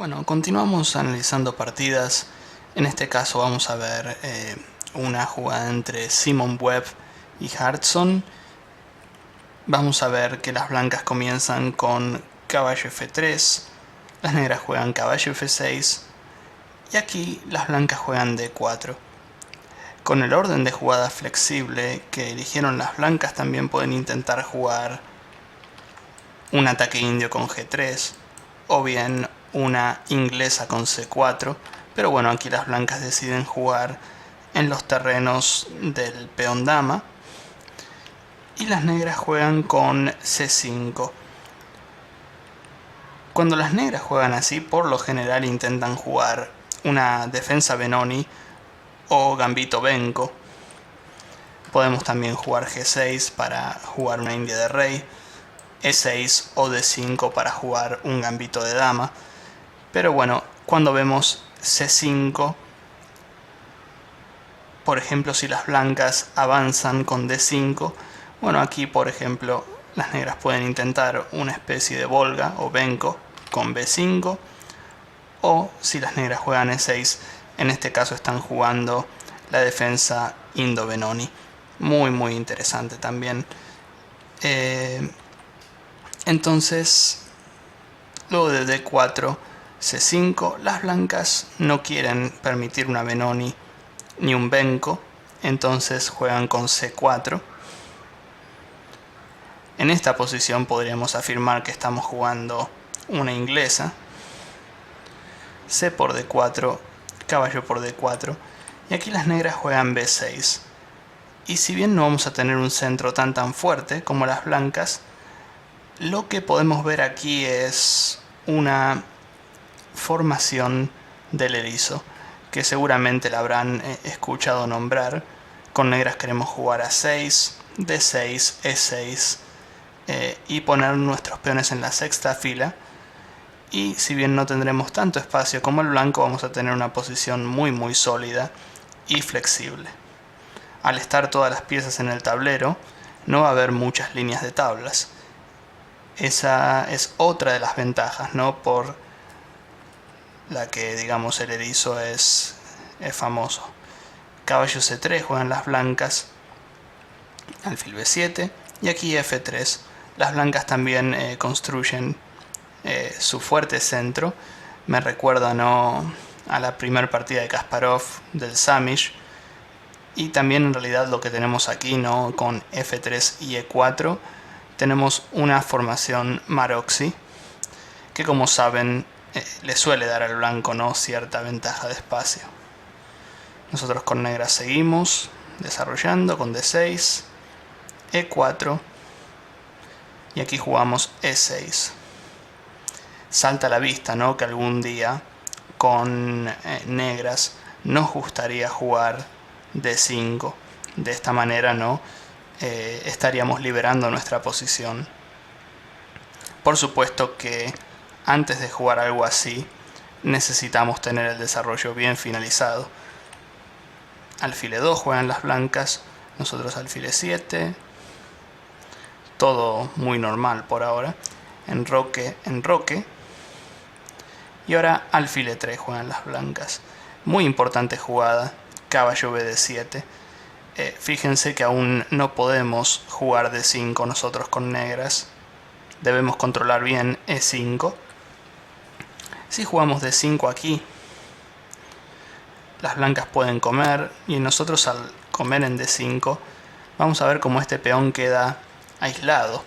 Bueno, continuamos analizando partidas. En este caso vamos a ver una jugada entre Simon Webb y Hartson. Vamos a ver que las blancas comienzan con caballo F3, las negras juegan caballo F6 y aquí las blancas juegan D4. Con el orden de jugada flexible que eligieron las blancas también pueden intentar jugar un ataque indio con G3 o bien una inglesa con C4, pero bueno, aquí las blancas deciden jugar en los terrenos del peón dama y las negras juegan con C5. Cuando las negras juegan así, por lo general intentan jugar una defensa Benoni o gambito Benko. Podemos también jugar G6 para jugar una india de rey, E6 o D5 para jugar un gambito de dama. Pero bueno, cuando vemos C5, por ejemplo, si las blancas avanzan con D5, bueno, aquí por ejemplo las negras pueden intentar una especie de Volga o Benko con B5, o si las negras juegan E6, en este caso están jugando la defensa Indo-Benoni. Muy interesante también. Entonces, luego de D4, C5, las blancas no quieren permitir una Benoni ni un Benko, entonces juegan con C4. En esta posición podríamos afirmar que estamos jugando una inglesa. C por D4, caballo por D4, y aquí las negras juegan B6. Y si bien no vamos a tener un centro tan fuerte como las blancas, lo que podemos ver aquí es una formación del erizo, que seguramente la habrán escuchado nombrar. Con negras queremos jugar A6, D6, E6 y poner nuestros peones en la sexta fila. Y si bien no tendremos tanto espacio como el blanco, vamos a tener una posición muy sólida y flexible. Al estar todas las piezas en el tablero, no va a haber muchas líneas de tablas. Esa es otra de las ventajas, ¿no? Por la que, digamos, el erizo es famoso. Caballo C3 juegan las blancas, alfil B7 y aquí F3. Las blancas también construyen su fuerte centro. Me recuerda, ¿no?, a la primera partida de Kasparov del Samish. Y también en realidad lo que tenemos aquí, ¿no?, con F3 y E4 tenemos una formación Maroczy que, como saben, le suele dar al blanco, ¿no?, cierta ventaja de espacio. Nosotros con negras seguimos desarrollando con D6, E4 y aquí jugamos E6. Salta a la vista, ¿no?, que algún día con negras nos gustaría jugar D5. De esta manera, ¿no?, estaríamos liberando nuestra posición. Por supuesto que antes de jugar algo así necesitamos tener el desarrollo bien finalizado. Alfil E2 juegan las blancas, nosotros alfil E7. Todo muy normal por ahora. Enroque. Y ahora alfil E3 juegan las blancas. Muy importante jugada. Caballo BD7. Fíjense que aún no podemos jugar D5 nosotros con negras. Debemos controlar bien E5. Si jugamos D5 aquí, las blancas pueden comer, y nosotros al comer en D5 vamos a ver cómo este peón queda aislado.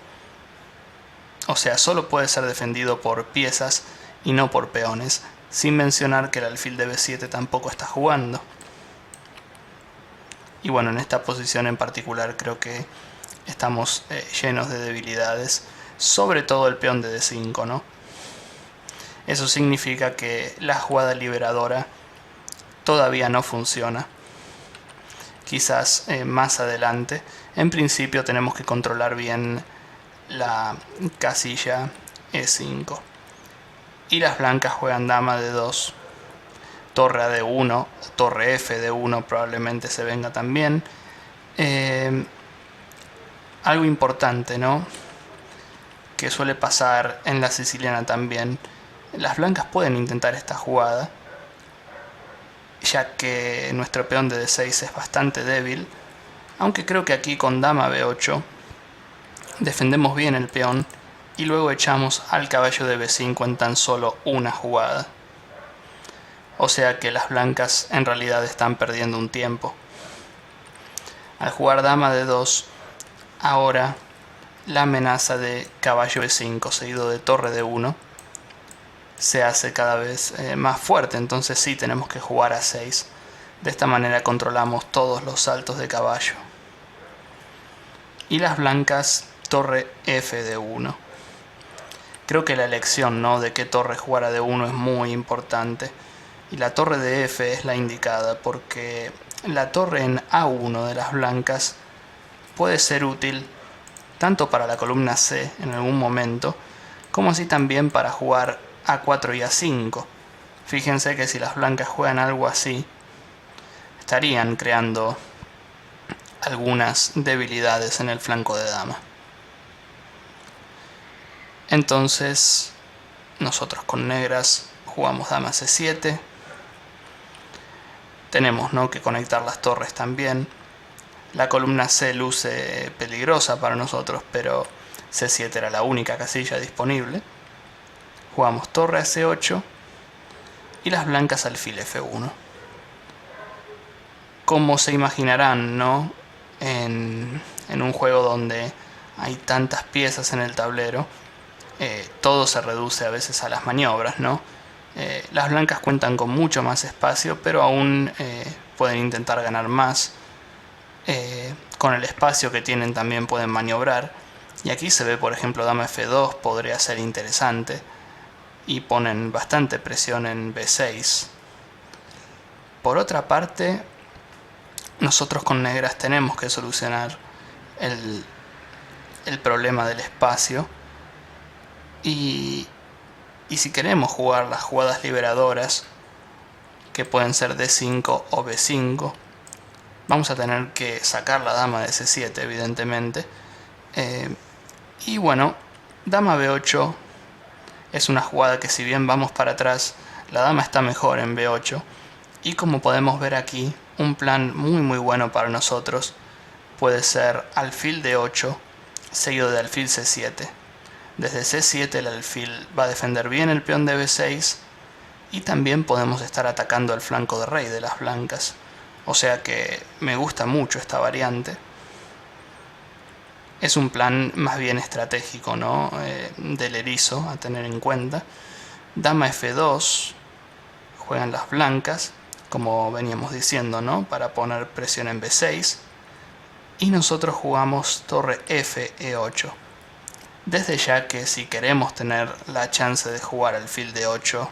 O sea, solo puede ser defendido por piezas y no por peones, sin mencionar que el alfil de B7 tampoco está jugando. Y bueno, en esta posición en particular creo que estamos llenos de debilidades, sobre todo el peón de D5, ¿no? Eso significa que la jugada liberadora todavía no funciona. Quizás más adelante. En principio tenemos que controlar bien la casilla E5. Y las blancas juegan dama D2. Torre a D1, torre F D1 probablemente se venga también. Algo importante, ¿no?, que suele pasar en la siciliana también, Las blancas pueden intentar esta jugada, ya que nuestro peón de D6 es bastante débil, aunque creo que aquí con dama B8 defendemos bien el peón y luego echamos al caballo de B5 en tan solo una jugada. O sea que las blancas en realidad están perdiendo un tiempo. Al jugar dama D2, ahora la amenaza de caballo B5 seguido de torre D1 se hace cada vez más fuerte, entonces sí tenemos que jugar a 6. De esta manera controlamos todos los saltos de caballo. Y las blancas, torre F de 1. Creo que la elección, ¿no?, de qué torre jugar a D1 es muy importante. Y la torre de F es la indicada porque la torre en A1 de las blancas puede ser útil tanto para la columna C en algún momento, como así también para jugar A4 y A5. Fíjense que si las blancas juegan algo así, estarían creando algunas debilidades en el flanco de dama. Entonces, nosotros con negras jugamos dama C7. Tenemos, ¿no?, que conectar las torres también. La columna C luce peligrosa para nosotros, pero C7 era la única casilla disponible. Jugamos torre a C8 y las blancas alfil F1. Como se imaginarán, ¿no?, en un juego donde hay tantas piezas en el tablero, todo se reduce a veces a las maniobras, ¿no? Las blancas cuentan con mucho más espacio, pero aún pueden intentar ganar más. Con el espacio que tienen también pueden maniobrar. Y aquí se ve, por ejemplo, dama F2 podría ser interesante. Y ponen bastante presión en B6. Por otra parte, nosotros con negras tenemos que solucionar el problema del espacio. Y si queremos jugar las jugadas liberadoras, que pueden ser D5 o B5, vamos a tener que sacar la dama de C7, evidentemente. Y bueno, dama B8 es una jugada que, si bien vamos para atrás, la dama está mejor en B8. Y como podemos ver aquí, un plan muy bueno para nosotros puede ser alfil D8 seguido de alfil C7. Desde C7 el alfil va a defender bien el peón de B6 y también podemos estar atacando el flanco de rey de las blancas. O sea que me gusta mucho esta variante. Es un plan más bien estratégico, ¿no?, del erizo a tener en cuenta. Dama F2 juegan las blancas, como veníamos diciendo, ¿no?, para poner presión en B6. Y nosotros jugamos torre F E8. Desde ya que si queremos tener la chance de jugar alfil D8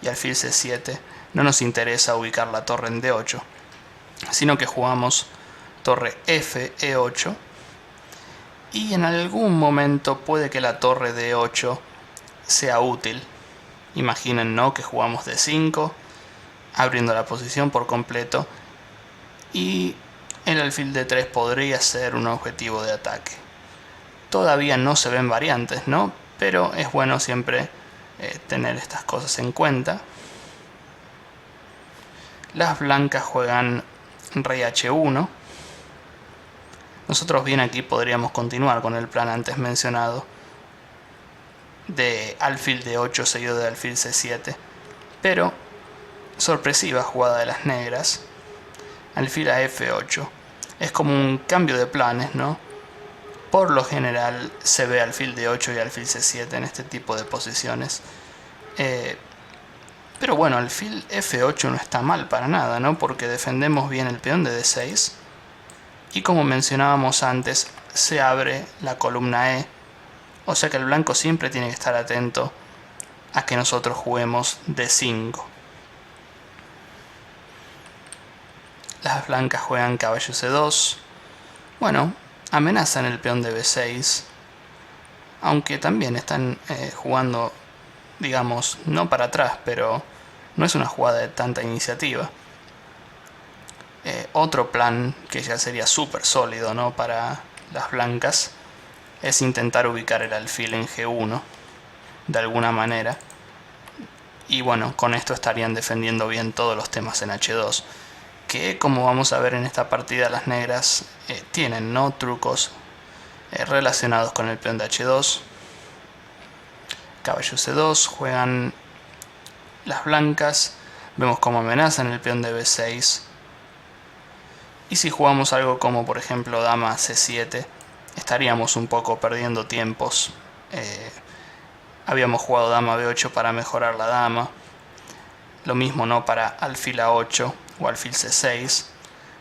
y alfil C7, no nos interesa ubicar la torre en D8, sino que jugamos torre F E8 y en algún momento puede que la torre D8 sea útil. Imaginen, ¿no?, que jugamos D5, abriendo la posición por completo, y el alfil D3 podría ser un objetivo de ataque. Todavía no se ven variantes, ¿no?, pero es bueno siempre tener estas cosas en cuenta. Las blancas juegan rey H1. Nosotros bien aquí podríamos continuar con el plan antes mencionado de alfil D8 seguido de alfil C7, pero sorpresiva jugada de las negras, alfil a F8. Es como un cambio de planes, ¿no? Por lo general se ve alfil D8 y alfil C7 en este tipo de posiciones. Pero bueno, alfil F8 no está mal para nada, ¿no?, porque defendemos bien el peón de D6. Y como mencionábamos antes, se abre la columna E. O sea que el blanco siempre tiene que estar atento a que nosotros juguemos D5. Las blancas juegan caballo C2. Bueno, amenazan el peón de B6. Aunque también están jugando, digamos, no para atrás, pero no es una jugada de tanta iniciativa. Otro plan que ya sería súper sólido, ¿no?, para las blancas es intentar ubicar el alfil en G1 de alguna manera. Y bueno, con esto estarían defendiendo bien todos los temas en H2. Que como vamos a ver en esta partida, las negras tienen, ¿no?, trucos relacionados con el peón de H2. Caballo C2, juegan las blancas. Vemos cómo amenazan el peón de B6. Y si jugamos algo como por ejemplo dama C7, estaríamos un poco perdiendo tiempos. Habíamos jugado dama B8 para mejorar la dama. Lo mismo, ¿no?, para alfil A8 o alfil C6.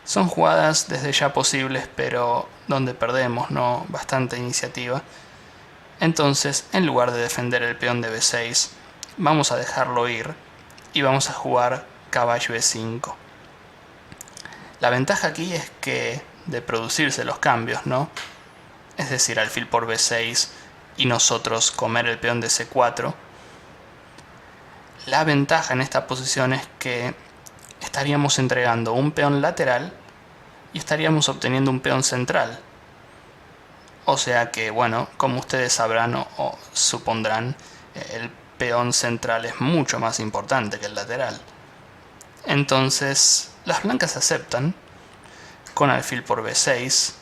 Son jugadas desde ya posibles, pero donde perdemos, ¿no?, bastante iniciativa. Entonces, en lugar de defender el peón de B6, vamos a dejarlo ir y vamos a jugar caballo E5. La ventaja aquí es que de producirse los cambios, ¿no?, es decir, alfil por B6 y nosotros comer el peón de C4, la ventaja en esta posición es que estaríamos entregando un peón lateral y estaríamos obteniendo un peón central. O sea que, bueno, como ustedes sabrán o supondrán, el peón central es mucho más importante que el lateral. Entonces, las blancas aceptan con alfil por B6,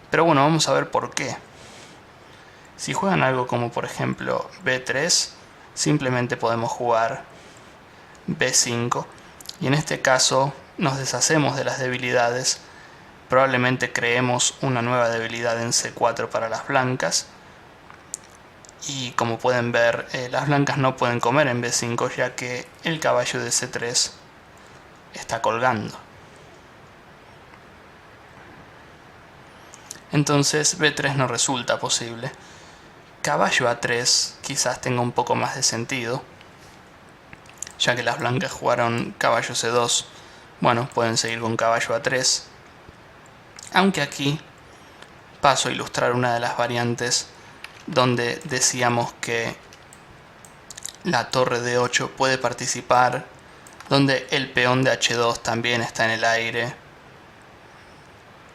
pero bueno, vamos a ver por qué. Si juegan algo como por ejemplo B3, simplemente podemos jugar B5 y en este caso nos deshacemos de las debilidades. Probablemente creemos una nueva debilidad en C4 para las blancas. Y como pueden ver, las blancas no pueden comer en B5 ya que el caballo de C3 está colgando. Entonces B3 no resulta posible. Caballo A3 quizás tenga un poco más de sentido, ya que las blancas jugaron caballo C2. Bueno, pueden seguir con caballo A3. Aunque aquí paso a ilustrar una de las variantes donde decíamos que la torre de 8 puede participar, donde el peón de H2 también está en el aire.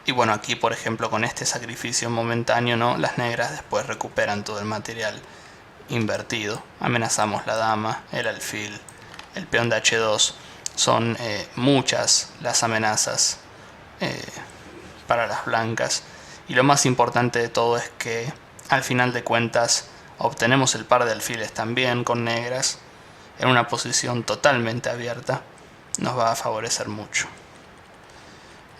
Y bueno, aquí por ejemplo con este sacrificio momentáneo, ¿no?, las negras después recuperan todo el material invertido. Amenazamos la dama, el alfil, el peón de H2. Son muchas las amenazas para las blancas. Y lo más importante de todo es que al final de cuentas obtenemos el par de alfiles también con negras en una posición totalmente abierta. Nos va a favorecer mucho.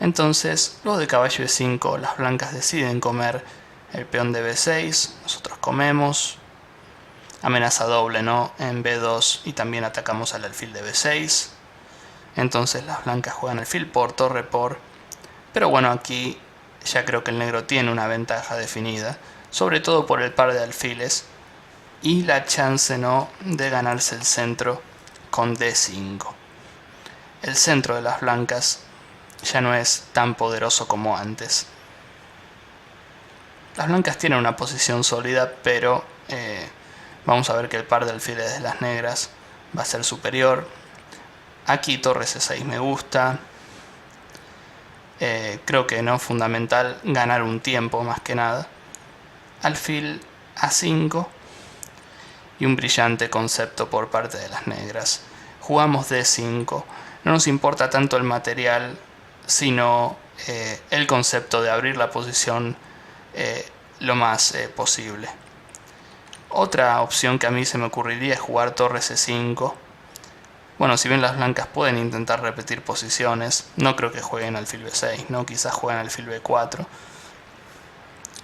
Entonces, luego de caballo E5, las blancas deciden comer el peón de B6, nosotros comemos, amenaza doble, ¿no?, en B2 y también atacamos al alfil de B6. Entonces las blancas juegan alfil por, torre por, pero bueno, aquí ya creo que el negro tiene una ventaja definida, sobre todo por el par de alfiles y la chance, ¿no?, de ganarse el centro con D5. El centro de las blancas ya no es tan poderoso como antes. Las blancas tienen una posición sólida, pero vamos a ver que el par de alfiles de las negras va a ser superior. Aquí torre C6 me gusta. Creo que no es fundamental ganar un tiempo más que nada. Alfil A5 y un brillante concepto por parte de las negras. Jugamos D5. No nos importa tanto el material, sino el concepto de abrir la posición lo más posible. Otra opción que a mí se me ocurriría es jugar torre C5. Bueno, si bien las blancas pueden intentar repetir posiciones, no creo que jueguen alfil B6, ¿no? Quizás jueguen alfil B4.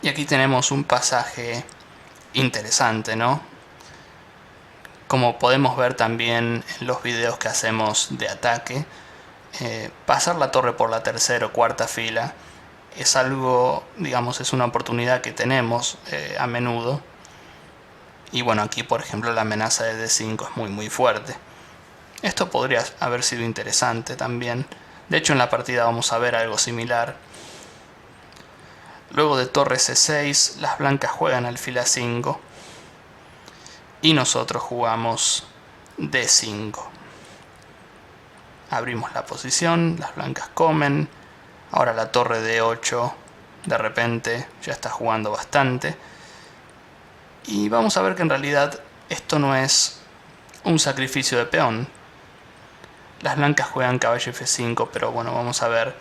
Y aquí tenemos un pasaje interesante, ¿no? Como podemos ver también en los videos que hacemos de ataque, pasar la torre por la tercera o cuarta fila es algo, digamos, es una oportunidad que tenemos a menudo. Y bueno, aquí por ejemplo la amenaza de D5 es muy fuerte. Esto podría haber sido interesante también. De hecho en la partida vamos a ver algo similar. Luego de torre C6, las blancas juegan alfil A5 y nosotros jugamos D5. Abrimos la posición, las blancas comen. Ahora la torre D8 de repente ya está jugando bastante. Y vamos a ver que en realidad esto no es un sacrificio de peón. Las blancas juegan caballo F5, pero bueno, vamos a ver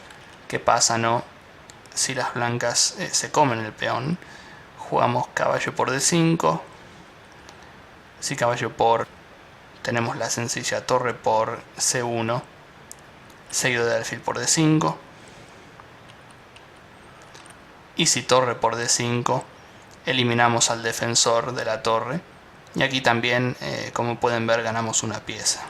qué pasa, ¿no? Si las blancas se comen el peón. Jugamos caballo por D5. Si caballo por... tenemos la sencilla torre por C1, seguido de alfil por D5. Y si torre por D5, eliminamos al defensor de la torre. Y aquí también, como pueden ver, ganamos una pieza.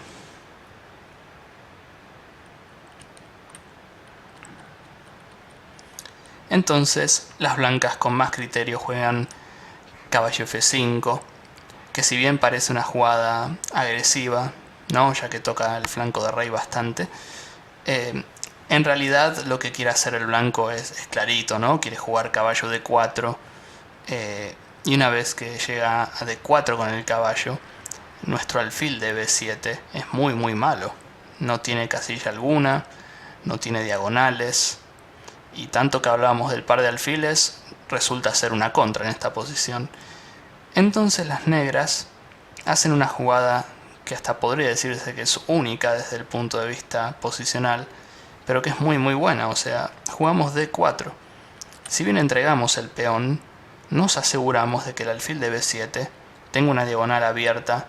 Entonces, las blancas con más criterio juegan caballo F5, que si bien parece una jugada agresiva, ¿no? Ya que toca el flanco de rey bastante, en realidad lo que quiere hacer el blanco es clarito, ¿no? Quiere jugar caballo D4, y una vez que llega a D4 con el caballo, nuestro alfil de B7 es muy malo. No tiene casilla alguna, no tiene diagonales, y tanto que hablábamos del par de alfiles, resulta ser una contra en esta posición. Entonces las negras hacen una jugada que hasta podría decirse que es única desde el punto de vista posicional, pero que es muy buena. O sea, jugamos D4. Si bien entregamos el peón, nos aseguramos de que el alfil de B7 tenga una diagonal abierta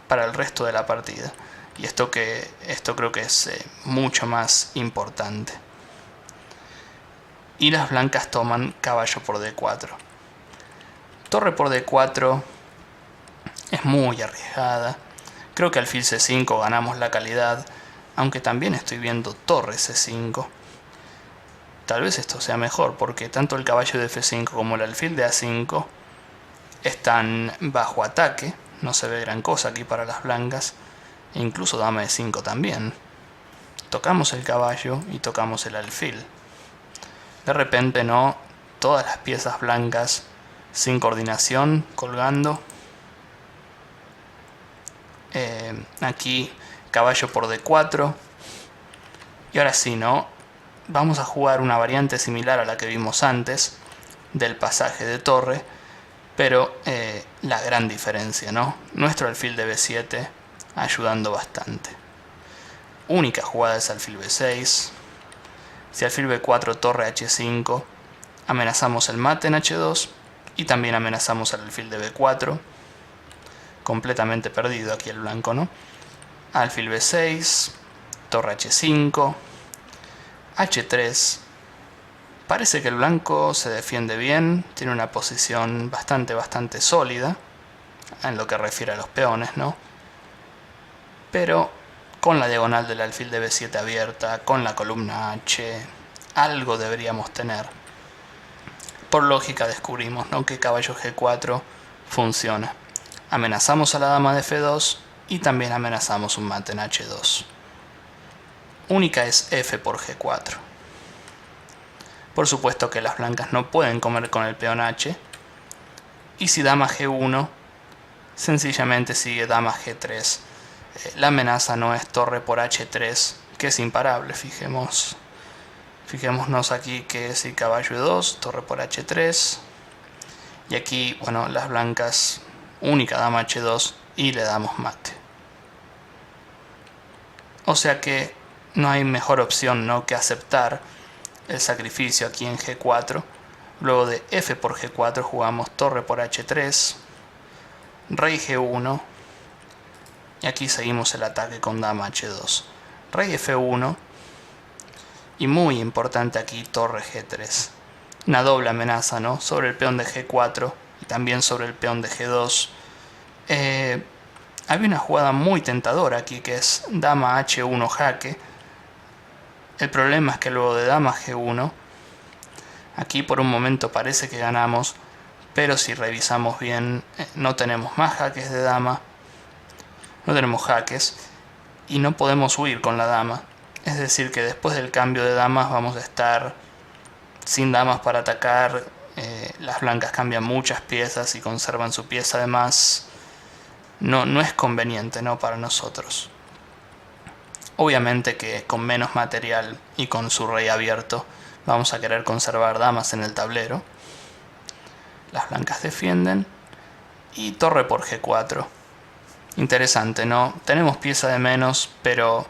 para el resto de la partida. Y esto creo que es mucho más importante. Y las blancas toman caballo por D4. Torre por D4 es muy arriesgada. Creo que alfil C5 ganamos la calidad, aunque también estoy viendo torre C5. Tal vez esto sea mejor, porque tanto el caballo de F5 como el alfil de A5 están bajo ataque. No se ve gran cosa aquí para las blancas. E incluso dama E5 también. Tocamos el caballo y tocamos el alfil. De repente, ¿no? Todas las piezas blancas sin coordinación, colgando. Aquí caballo por D4. Y ahora sí, ¿no? Vamos a jugar una variante similar a la que vimos antes, del pasaje de torre, pero la gran diferencia, ¿no? Nuestro alfil de B7 ayudando bastante. Única jugada es alfil B6. Si alfil B4, torre H5, amenazamos el mate en H2 y también amenazamos al alfil de B4. Completamente perdido aquí el blanco, ¿no? Alfil B6, torre H5, H3. Parece que el blanco se defiende bien, tiene una posición bastante sólida en lo que refiere a los peones, ¿no? Pero con la diagonal del alfil de B7 abierta, con la columna H, algo deberíamos tener. Por lógica descubrimos, ¿no?, que caballo G4 funciona. Amenazamos a la dama de F2 y también amenazamos un mate en H2. Única es F por G4. Por supuesto que las blancas no pueden comer con el peón H. Y si dama G1, sencillamente sigue dama G3. La amenaza no es torre por H3, que es imparable. Fijémonos aquí que si caballo E2, torre por H3. Y aquí, bueno, las blancas, única dama H2 y le damos mate. O sea que no hay mejor opción, ¿no?, que aceptar el sacrificio aquí en G4. Luego de F por G4 jugamos torre por H3, rey G1 y aquí seguimos el ataque con dama H2, rey F1 y muy importante aquí torre G3. Una doble amenaza, ¿no?, sobre el peón de G4 y también sobre el peón de G2. Había una jugada muy tentadora aquí que es dama H1 jaque. El problema es que luego de dama G1, aquí por un momento parece que ganamos, pero si revisamos bien no tenemos más jaques de dama, no tenemos jaques y no podemos huir con la dama. Es decir que después del cambio de damas vamos a estar sin damas para atacar. Las blancas cambian muchas piezas y conservan su pieza, además no es conveniente, ¿no?, para nosotros. Obviamente que con menos material y con su rey abierto vamos a querer conservar damas en el tablero. Las blancas defienden y torre por G4. Interesante, ¿no? Tenemos pieza de menos, pero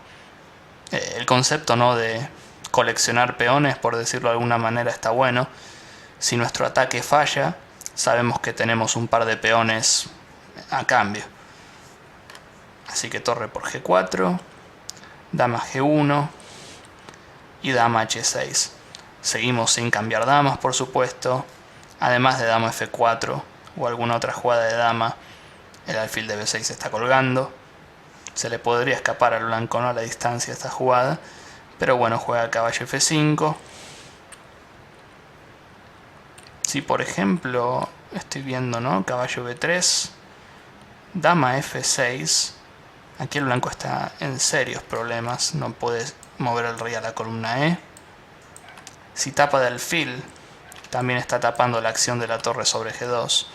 el concepto, ¿no?, de coleccionar peones, por decirlo de alguna manera, está bueno. Si nuestro ataque falla, sabemos que tenemos un par de peones a cambio. Así que torre por G4, dama G1 y dama H6. Seguimos sin cambiar damas, por supuesto. Además de dama F4 o alguna otra jugada de dama, el alfil de B6 está colgando. Se le podría escapar al blanco, ¿no?, a la distancia esta jugada. Pero bueno, juega caballo F5. Si por ejemplo estoy viendo, ¿no?, caballo B3, dama F6, aquí el blanco está en serios problemas, no puede mover el rey a la columna E. Si tapa de alfil, también está tapando la acción de la torre sobre G2.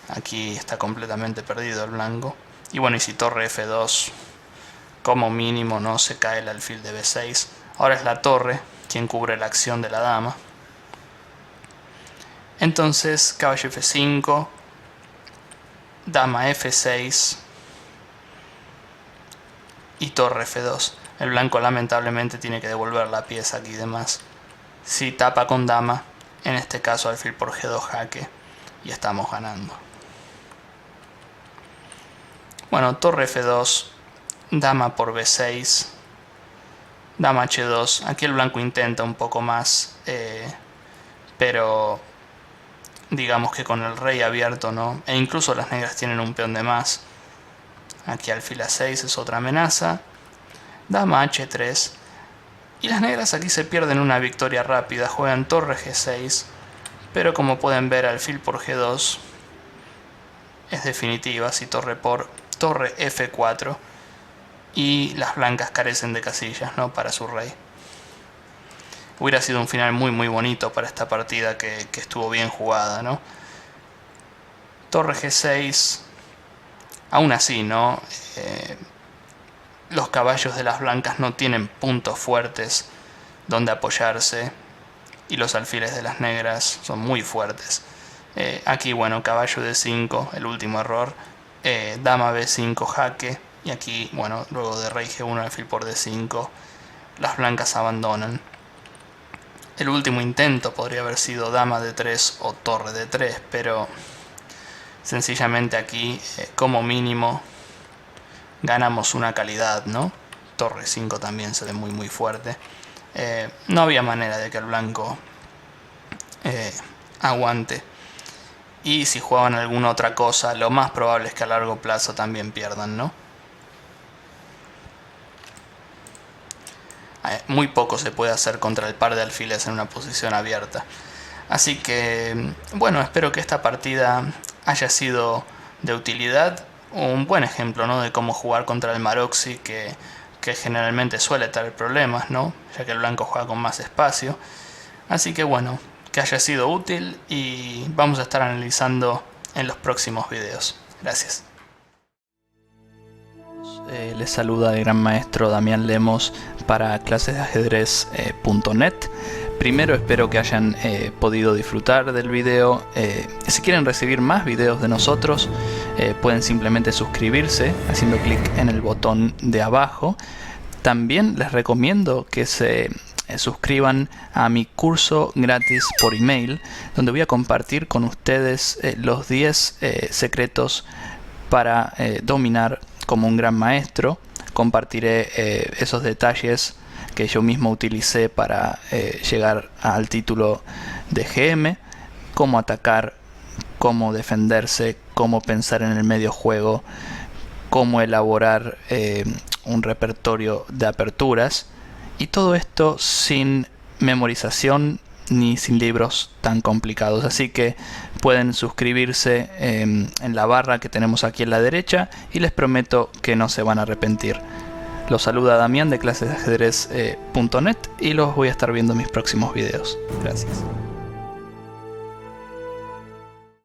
Aquí está completamente perdido el blanco. Y bueno, y si torre F2, como mínimo, no se cae el alfil de B6. Ahora es la torre quien cubre la acción de la dama. Entonces caballo F5, dama F6 y torre F2. El blanco lamentablemente tiene que devolver la pieza aquí y demás. Si tapa con dama, en este caso alfil por G2 jaque, y estamos ganando. Bueno, torre F2, dama por B6, dama H2. Aquí el blanco intenta un poco más, pero digamos que con el rey abierto, ¿no? E incluso las negras tienen un peón de más. Aquí alfil A6 es otra amenaza. Dama H3. Y las negras aquí se pierden una victoria rápida. Juegan torre G6. Pero como pueden ver, alfil por G2 es definitiva. Si torre por torre F4. Y las blancas carecen de casillas, ¿no?, para su rey. Hubiera sido un final muy bonito para esta partida que estuvo bien jugada, ¿no? Torre G6. Aún así, ¿no? Los caballos de las blancas no tienen puntos fuertes donde apoyarse. Y los alfiles de las negras son muy fuertes. Aquí, bueno, caballo D5, el último error. Dama B5, jaque. Y aquí, bueno, luego de rey G1, alfil por D5, las blancas abandonan. El último intento podría haber sido dama D3 o torre D3, pero sencillamente aquí, como mínimo, ganamos una calidad, ¿no? Torre 5 también se ve muy fuerte. No había manera de que el blanco aguante. Y si jugaban alguna otra cosa, lo más probable es que a largo plazo también pierdan, ¿no? Muy poco se puede hacer contra el par de alfiles en una posición abierta. Así que, bueno, espero que esta partida haya sido de utilidad. Un buen ejemplo, ¿no?, de cómo jugar contra el Maroczy, que generalmente suele tener problemas, ¿no?, ya que el blanco juega con más espacio. Así que bueno, que haya sido útil y vamos a estar analizando en los próximos videos. Gracias. Les saluda el gran maestro Damián Lemos para clasesdeajedrez.net. Primero espero que hayan podido disfrutar del video. Si quieren recibir más videos de nosotros, pueden simplemente suscribirse haciendo clic en el botón de abajo. También les recomiendo que se suscriban a mi curso gratis por email, donde voy a compartir con ustedes los 10 secretos para dominar como un gran maestro. Compartiré esos detalles que yo mismo utilicé para llegar al título de GM, cómo atacar, cómo defenderse, cómo pensar en el medio juego, cómo elaborar un repertorio de aperturas, y todo esto sin memorización ni sin libros tan complicados. Así que pueden suscribirse en la barra que tenemos aquí en la derecha y les prometo que no se van a arrepentir. Los saluda Damián de clasesdeajedrez.net y los voy a estar viendo en mis próximos videos. Gracias.